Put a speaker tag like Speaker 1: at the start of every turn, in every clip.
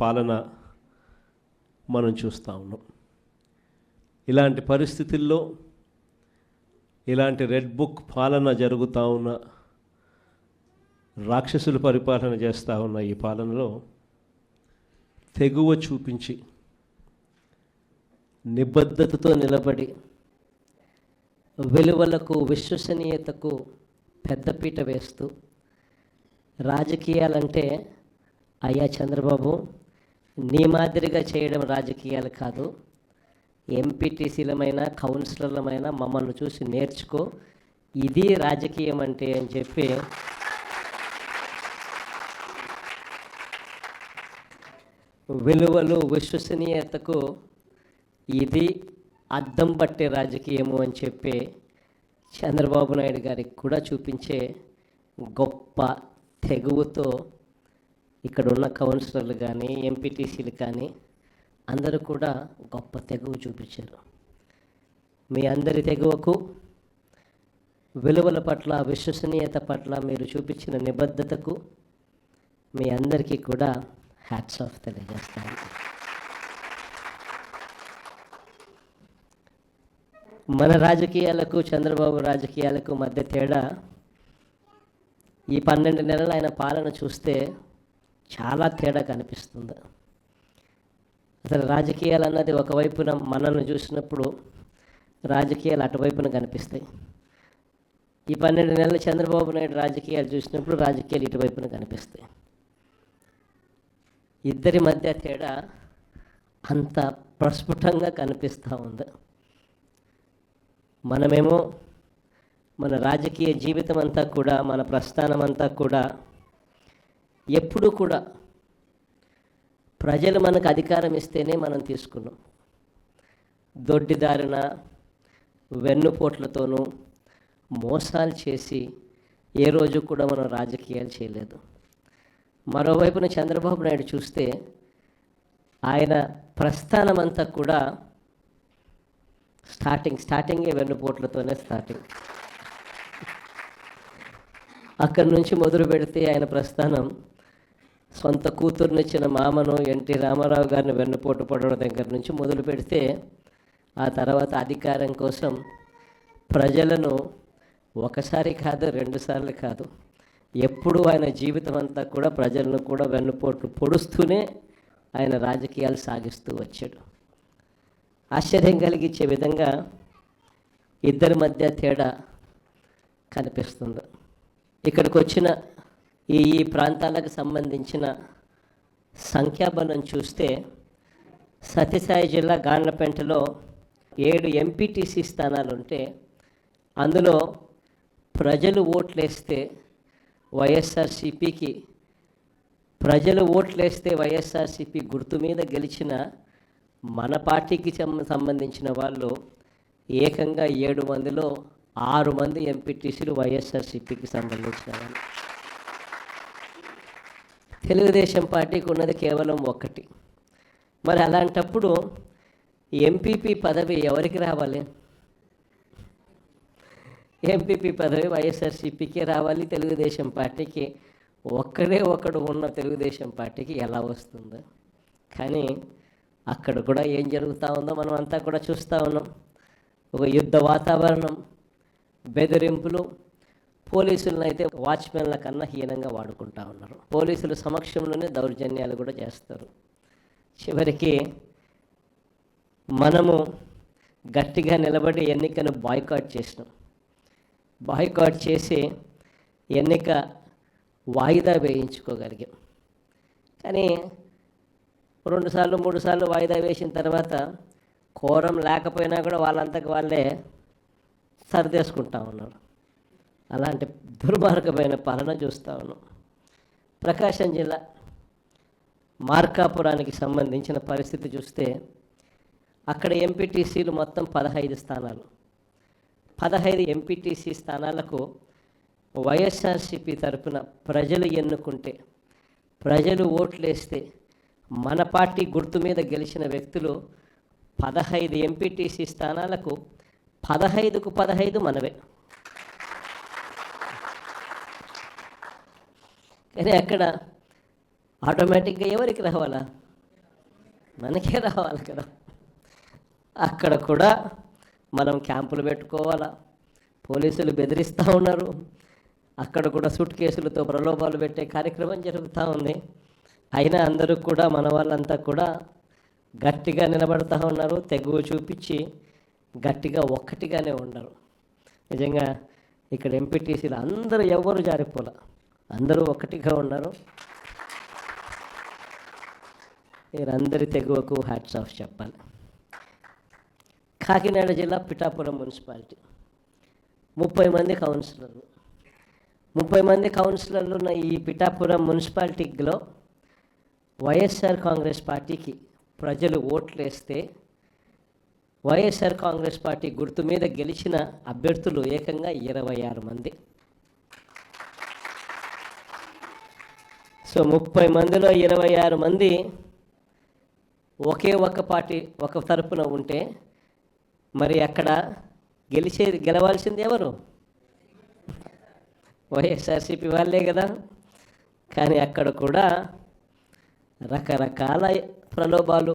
Speaker 1: పాలన మనం చూస్తూ ఉన్నాం. ఇలాంటి పరిస్థితుల్లో ఇలాంటి రెడ్ బుక్ పాలన జరుగుతూ ఉన్న, రాక్షసులు పరిపాలన చేస్తూ ఉన్న ఈ పాలనలో తెగువ చూపించి నిబద్ధతతో నిలబడి విలువలకు విశ్వసనీయతకు పెద్దపీట వేస్తూ రాజకీయాలంటే అయ్యా చంద్రబాబు నీ మాదిరిగా చేయడం రాజకీయాలు కాదు, ఎంపీటీసీలమైనా కౌన్సిలర్లమైనా మమ్మల్ని చూసి నేర్చుకో, ఇది రాజకీయం అంటే అని చెప్పి విలువలు విశ్వసనీయతకు ఇది అద్దం పట్టే రాజకీయము అని చెప్పి చంద్రబాబు నాయుడు గారికి కూడా చూపించే గొప్ప తెగువతో ఇక్కడ ఉన్న కౌన్సిలర్లు కానీ ఎంపీటీసీలు కానీ అందరూ కూడా గొప్ప తెగువ చూపించారు. మీ అందరి తెగువకు, విలువల పట్ల, విశ్వసనీయత పట్ల మీరు చూపించిన నిబద్ధతకు మీ అందరికీ కూడా హ్యాట్స్ ఆఫ్ తెలియజేస్తాను. మన రాజకీయాలకు చంద్రబాబు రాజకీయాలకు మధ్య తేడా ఈ 12 నెలలు ఆయన పాలన చూస్తే చాలా తేడా కనిపిస్తుంది. అసలు రాజకీయాలు అన్నది ఒకవైపున మనల్ని చూసినప్పుడు రాజకీయాలు అటువైపున కనిపిస్తాయి. ఈ 12 నెలలు చంద్రబాబు నాయుడు రాజకీయాలు చూసినప్పుడు రాజకీయాలు ఇటువైపున కనిపిస్తాయి. ఇద్దరి మధ్య తేడా అంత ప్రస్ఫుటంగా కనిపిస్తూ ఉంది. మనమేమో మన రాజకీయ జీవితం అంతా కూడా, మన ప్రస్థానం అంతా కూడా ఎప్పుడూ కూడా ప్రజలు మనకు అధికారం ఇస్తేనే మనం తీసుకున్నాం. దొడ్డిదారిన వెన్నుపోట్లతోనూ మోసాలు చేసి ఏ రోజు కూడా మనం రాజకీయాలు చేయలేదు. మరోవైపున చంద్రబాబు నాయుడు చూస్తే ఆయన ప్రస్థానం అంతా కూడా స్టార్టింగే వెన్నుపోట్లతోనే స్టార్టింగ్. అక్కడి నుంచి మొదలు పెడితే ఆయన ప్రస్థానం సొంత కూతుర్నిచ్చిన మామను ఎన్టీ రామారావు గారిని వెన్నుపోటు పడడం దగ్గర నుంచి మొదలు పెడితే, ఆ తర్వాత అధికారం కోసం ప్రజలను ఒకసారి కాదు, 2 సార్లు కాదు, ఎప్పుడూ ఆయన జీవితం అంతా కూడా ప్రజలను కూడా వెన్నుపోట్లు పొడుస్తూనే ఆయన రాజకీయాలు సాగిస్తూ వచ్చాడు. ఆశ్చర్యం కలిగించే విధంగా ఇద్దరి మధ్య తేడా కనిపిస్తుంది. ఇక్కడికి వచ్చిన ఈ ప్రాంతాలకు సంబంధించిన సంఖ్యాబలం చూస్తే సత్యసాయి జిల్లా గాండ్లపెంటలో 7 ఎంపీటీసీ స్థానాలు ఉంటే అందులో ప్రజలు ఓట్లేస్తే వైఎస్ఆర్సీపీకి, ప్రజలు ఓట్లేస్తే వైఎస్ఆర్సీపీ గుర్తు మీద గెలిచిన మన పార్టీకి సంబంధించిన వాళ్ళు ఏకంగా 7 మందిలో 6 మంది ఎంపీటీసీలు వైఎస్ఆర్సీపీకి సంబంధించిన వాళ్ళు. తెలుగుదేశం పార్టీకి ఉన్నది కేవలం 1. మరి అలాంటప్పుడు ఎంపీపీ పదవి ఎవరికి రావాలి? ఎంపీపీ పదవి వైఎస్ఆర్సీపీకి రావాలి. తెలుగుదేశం పార్టీకి ఒకడు ఉన్న తెలుగుదేశం పార్టీకి ఎలా వస్తుంది? కానీ అక్కడ కూడా ఏం జరుగుతూ ఉందో మనం అంతా కూడా చూస్తూ ఉన్నాం. ఒక యుద్ధ వాతావరణం, బెదిరింపులు, పోలీసులను అయితే వాచ్మెన్ల కన్నా హీనంగా వాడుకుంటూ ఉన్నారు. పోలీసుల సమక్షంలోనే దౌర్జన్యాలు కూడా చేస్తారు. చివరికి మనము గట్టిగా నిలబడి ఎన్నికను బాయ్కాట్ చేసినాం. బాయ్కాట్ చేసి ఎన్నిక వాయిదా వేయించుకోగలిగాం. కానీ 2 సార్లు 3 సార్లు వాయిదా వేసిన తర్వాత కోరం లేకపోయినా కూడా వాళ్ళంతకు వాళ్ళే సరిదేసుకుంటా ఉన్నారు. అలాంటి దుర్మార్గమైన పాలన చూస్తూ ఉన్నాం. ప్రకాశం జిల్లా మార్కాపురానికి సంబంధించిన పరిస్థితి చూస్తే అక్కడ ఎంపీటీసీలు మొత్తం 15 స్థానాలు. 15 ఎంపీటీసీ స్థానాలకు వైఎస్ఆర్సీపీ తరపున ప్రజలు ఎన్నుకుంటే, ప్రజలు ఓట్లేస్తే మన పార్టీ గుర్తు మీద గెలిచిన వ్యక్తులు 15 ఎంపీటీసీ స్థానాలకు 15కు 15 మనవే. కానీ అక్కడ ఆటోమేటిక్గా ఎవరికి రావాలా? మనకే రావాలి కదా. అక్కడ కూడా మనం క్యాంపులు పెట్టుకోవాలా, పోలీసులు బెదిరిస్తూ ఉన్నారు, అక్కడ కూడా సూట్ కేసులతో ప్రలోభాలు పెట్టే కార్యక్రమం జరుగుతూ ఉంది. అయినా అందరూ కూడా మన వాళ్ళంతా కూడా గట్టిగా నిలబడుతూ ఉన్నారు, తెగువ చూపించి గట్టిగా ఒక్కటిగానే ఉన్నారు. నిజంగా ఇక్కడ ఎంపీటీసీలు అందరూ ఎవరు జారిపోలే, అందరూ ఒక్కటిగా ఉన్నారు. మీరందరి తెగువకు హ్యాట్స్ ఆఫ్ చెప్పాలి. కాకినాడ జిల్లా పిఠాపురం మున్సిపాలిటీ 30 మంది కౌన్సిలర్లు. 30 మంది కౌన్సిలర్లు ఉన్న ఈ పిఠాపురం మున్సిపాలిటీలో వైఎస్ఆర్ కాంగ్రెస్ పార్టీకి ప్రజలు ఓట్లు వేస్తే వైఎస్ఆర్ కాంగ్రెస్ పార్టీ గుర్తు మీద గెలిచిన అభ్యర్థులు ఏకంగా 26 మంది. సో 30 మందిలో 26 మంది ఒకే ఒక పార్టీ ఒక తరపున ఉంటే మరి అక్కడ గెలవాల్సింది ఎవరు? వైఎస్ఆర్సీపీ వాళ్ళే కదా. కానీ అక్కడ కూడా రకరకాల ప్రలోభాలు,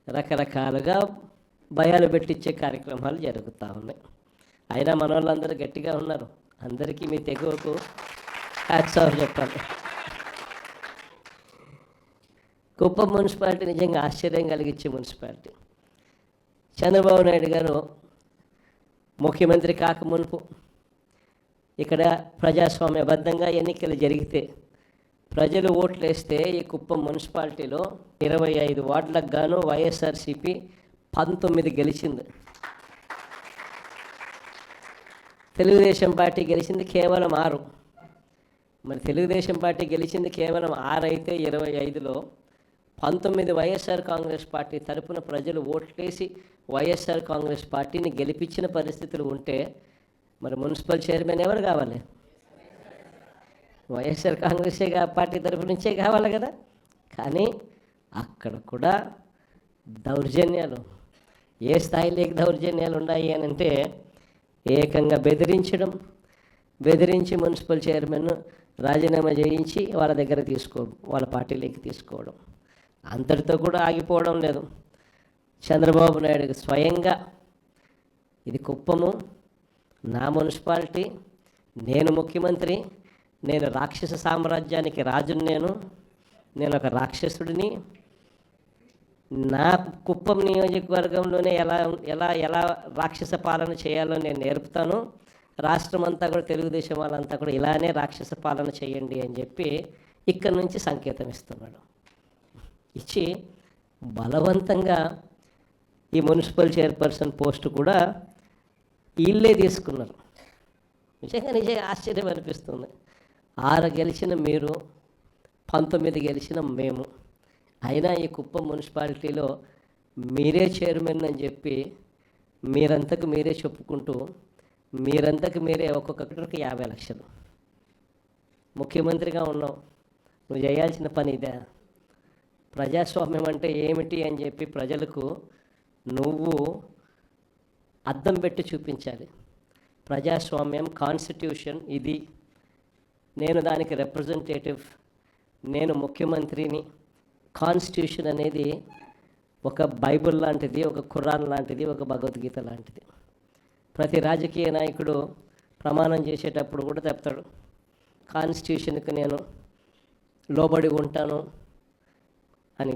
Speaker 1: రకరకాలుగా భయాలు పెట్టించే కార్యక్రమాలు జరుగుతూ ఉన్నాయి. అయినా మన వాళ్ళందరూ గట్టిగా ఉన్నారు. అందరికీ మీ తెగువకు హ్యాట్స్ ఆఫ్ చెప్పాలి. కుప్పం మున్సిపాలిటీ నిజంగా ఆశ్చర్యం కలిగించే మున్సిపాలిటీ. చంద్రబాబు నాయుడు గారు ముఖ్యమంత్రి కాకమునుపు ఇక్కడ ప్రజాస్వామ్యబద్ధంగా ఎన్నికలు జరిగితే ప్రజలు ఓట్లు వేస్తే ఈ కుప్పం మున్సిపాలిటీలో 25 వార్డులకు గాను వైఎస్ఆర్సీపీ 19 గెలిచింది. తెలుగుదేశం పార్టీ గెలిచింది కేవలం 6. మరి తెలుగుదేశం పార్టీ గెలిచింది కేవలం 6 అయితే 25లో 19 వైఎస్ఆర్ కాంగ్రెస్ పార్టీ తరపున ప్రజలు ఓట్లేసి వైఎస్ఆర్ కాంగ్రెస్ పార్టీని గెలిపించిన పరిస్థితులు ఉంటే మరి మున్సిపల్ చైర్మన్ ఎవరు కావాలి? వైఎస్ఆర్ కాంగ్రెస్ పార్టీ తరపు నుంచే కావాలి కదా. కానీ అక్కడ కూడా దౌర్జన్యాలు, ఏ స్థాయిలోకి దౌర్జన్యాలు ఉన్నాయి అని అంటే ఏకంగా బెదిరించి మున్సిపల్ చైర్మన్ రాజీనామా చేయించి వాళ్ళ దగ్గర తీసుకోవడం, వాళ్ళ పార్టీలోకి తీసుకోవడం. అంతటితో కూడా ఆగిపోవడం లేదు. చంద్రబాబు నాయుడు స్వయంగా ఇది కుప్పము నా మున్సిపాలిటీ, నేను ముఖ్యమంత్రి, నేను రాక్షస సామ్రాజ్యానికి రాజుని, నేను ఒక రాక్షసుడిని, నా కుప్పం నియోజకవర్గంలోనే ఎలా ఎలా ఎలా రాక్షస పాలన చేయాలో నేను నేర్పుతాను, రాష్ట్రం అంతా కూడా తెలుగుదేశం వాళ్ళంతా కూడా ఇలానే రాక్షస పాలన చేయండి అని చెప్పి ఇక్కడి నుంచి సంకేతం ఇస్తున్నాడు. ఇచ్చి బలవంతంగా ఈ మున్సిపల్ చైర్పర్సన్ పోస్టు కూడా వీళ్ళే తీసుకున్నారు. నిజంగా ఆశ్చర్యం అనిపిస్తుంది. 6 గెలిచిన మీరు, 19 గెలిచిన మేము, అయినా ఈ కుప్పం మున్సిపాలిటీలో మీరే చైర్మన్ అని చెప్పి మీరంతకు మీరే చెప్పుకుంటూ మీరంతకు మీరే ఒక్కొక్కరికి 50 లక్షలు. ముఖ్యమంత్రిగా ఉన్నావు, నువ్వు చేయాల్సిన పని ఇదే. ప్రజాస్వామ్యం అంటే ఏమిటి అని చెప్పి ప్రజలకు నువ్వు అద్దం పెట్టి చూపించాలి. ప్రజాస్వామ్యం, కాన్స్టిట్యూషన్ ఇది, నేను దానికి రిప్రజెంటేటివ్, నేను ముఖ్యమంత్రిని. కాన్స్టిట్యూషన్ అనేది ఒక బైబిల్ లాంటిది, ఒక ఖురాన్ లాంటిది, ఒక భగవద్గీత లాంటిది. ప్రతి రాజకీయ నాయకుడు ప్రమాణం చేసేటప్పుడు కూడా చెప్తాడు, కాన్స్టిట్యూషన్కి నేను లోబడి ఉంటాను,